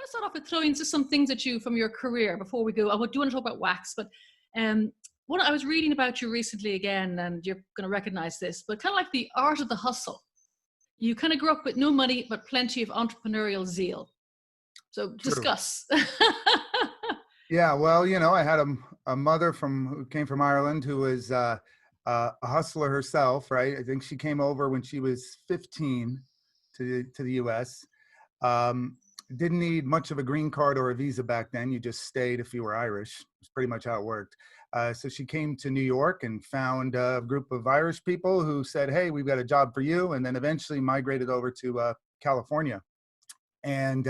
to start off with throwing just some things at you from your career before we go. I do want to talk about wax, but what I was reading about you recently again, and you're going to recognize this, but kind of like the art of the hustle. You kind of grew up with no money, but plenty of entrepreneurial zeal. So True. discuss. Yeah, well, I had a mother who came from Ireland who was a hustler herself, right? I think she came over when she was 15 to the U.S. Didn't need much of a green card or a visa back then. You just stayed if you were Irish. It's pretty much how it worked. So she came to New York and found a group of Irish people who said, "Hey, we've got a job for you," and then eventually migrated over to California. And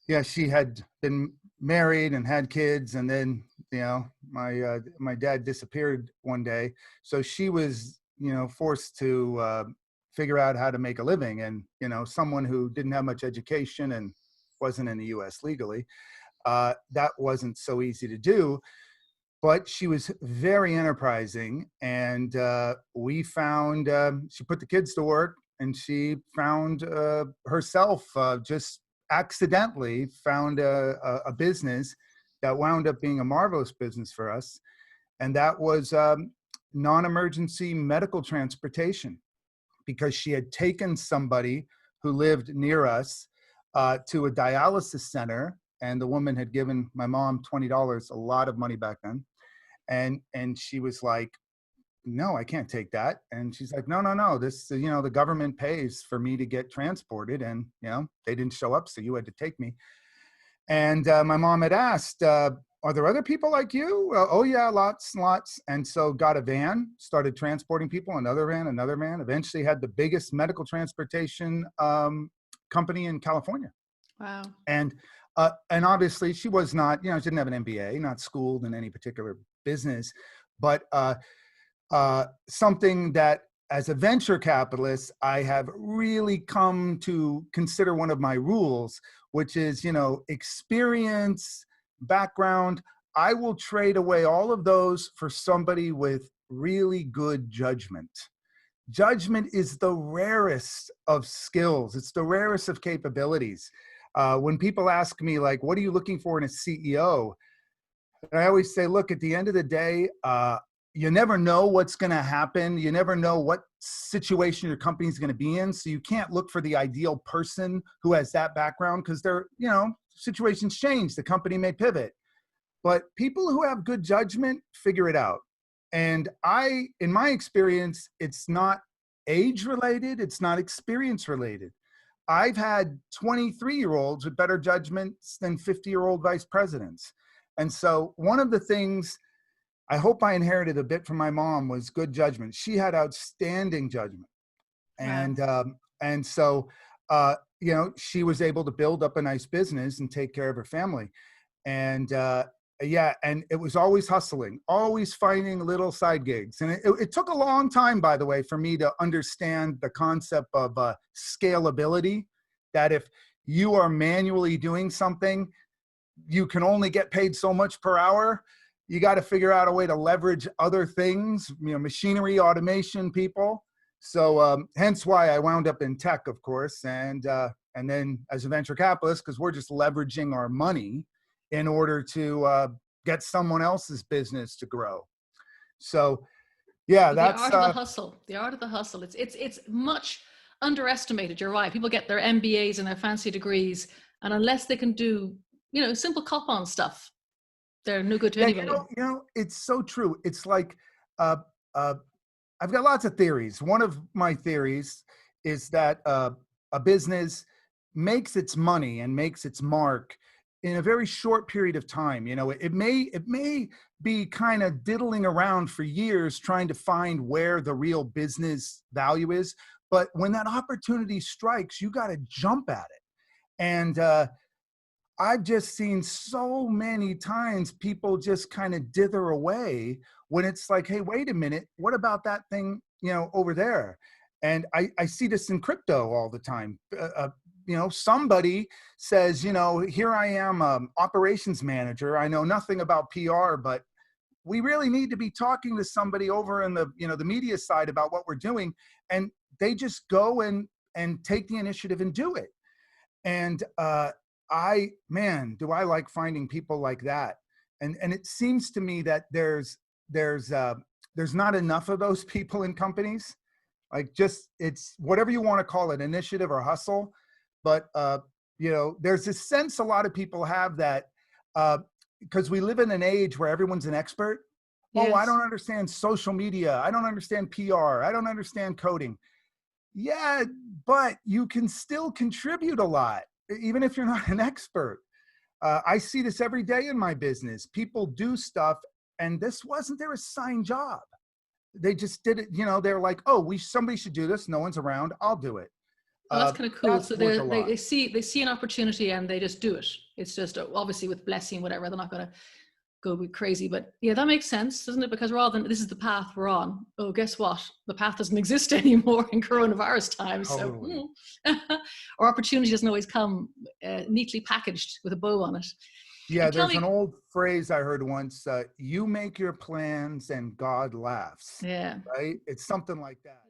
yeah, she had been married and had kids, and then my dad disappeared one day, so she was forced to figure out how to make a living. And someone who didn't have much education and wasn't in the U.S. legally, that wasn't so easy to do. But she was very enterprising, and we found she put the kids to work, and she found herself just accidentally found a business that wound up being a marvelous business for us. And that was non-emergency medical transportation, because she had taken somebody who lived near us to a dialysis center. And the woman had given my mom $20, a lot of money back then. And she was like, "No, I can't take that." And she's like, no, this, the government pays for me to get transported. And, they didn't show up, so you had to take me. And my mom had asked, "Are there other people like you?" "Oh yeah, lots and lots." And so got a van, started transporting people, another van, eventually had the biggest medical transportation company in California. Wow. And obviously she was not, she didn't have an MBA, not schooled in any particular business, but something that as a venture capitalist, I have really come to consider one of my rules, which is, experience, background. I will trade away all of those for somebody with really good judgment. Judgment is the rarest of skills. It's the rarest of capabilities. When people ask me, like, what are you looking for in a CEO? And I always say, look, at the end of the day, you never know what's going to happen. You never know what situation your company is going to be in. So you can't look for the ideal person who has that background, because situations change. The company may pivot. But people who have good judgment figure it out. And in my experience, it's not age related. It's not experience related. I've had 23-year-olds with better judgments than 50-year-old vice presidents. And so one of the things I hope I inherited a bit from my mom was good judgment. She had outstanding judgment. And, Wow. and so, she was able to build up a nice business and take care of her family. And, yeah, and it was always hustling, always finding little side gigs. And it took a long time, by the way, for me to understand the concept of scalability, that if you are manually doing something, you can only get paid so much per hour. You got to figure out a way to leverage other things, machinery, automation, people. So hence why I wound up in tech, of course. And then as a venture capitalist, because we're just leveraging our money in order to get someone else's business to grow. So yeah, The that's art of the hustle. The art of the hustle. It's much underestimated. You're right. People get their MBAs and their fancy degrees, and unless they can do, simple cop-on stuff, they're no good to yeah, anybody. It's so true. It's like I've got lots of theories. One of my theories is that a business makes its money and makes its mark in a very short period of time. It may be kind of diddling around for years trying to find where the real business value is. But when that opportunity strikes, you got to jump at it. And I've just seen so many times people just kind of dither away when it's like, hey, wait a minute, what about that thing, over there? And I see this in crypto all the time. Somebody says, here I am, operations manager. I know nothing about PR, but we really need to be talking to somebody over in the, the media side about what we're doing. And they just go and take the initiative and do it. And do I like finding people like that. And it seems to me that there's not enough of those people in companies. Like, just, it's whatever you want to call it, initiative or hustle. But, there's this sense a lot of people have that, because we live in an age where everyone's an expert. Oh, I Yes. don't understand social media. I don't understand PR. I don't understand coding. Yeah, but you can still contribute a lot, even if you're not an expert. I see this every day in my business. People do stuff, and this wasn't their assigned job. They just did it. They're like, oh, somebody should do this. No one's around. I'll do it. Well, that's kind of cool. That's So worth a they lot. see an opportunity and they just do it. It's just obviously with blessing, whatever. They're not going to go be crazy, but yeah, that makes sense, doesn't it? Because rather than this is the path we're on. Oh, guess what? The path doesn't exist anymore in coronavirus times. Totally. So, or opportunity doesn't always come neatly packaged with a bow on it. Yeah, And tell there's me, an old phrase I heard once, you make your plans and God laughs, yeah. right? It's something like that.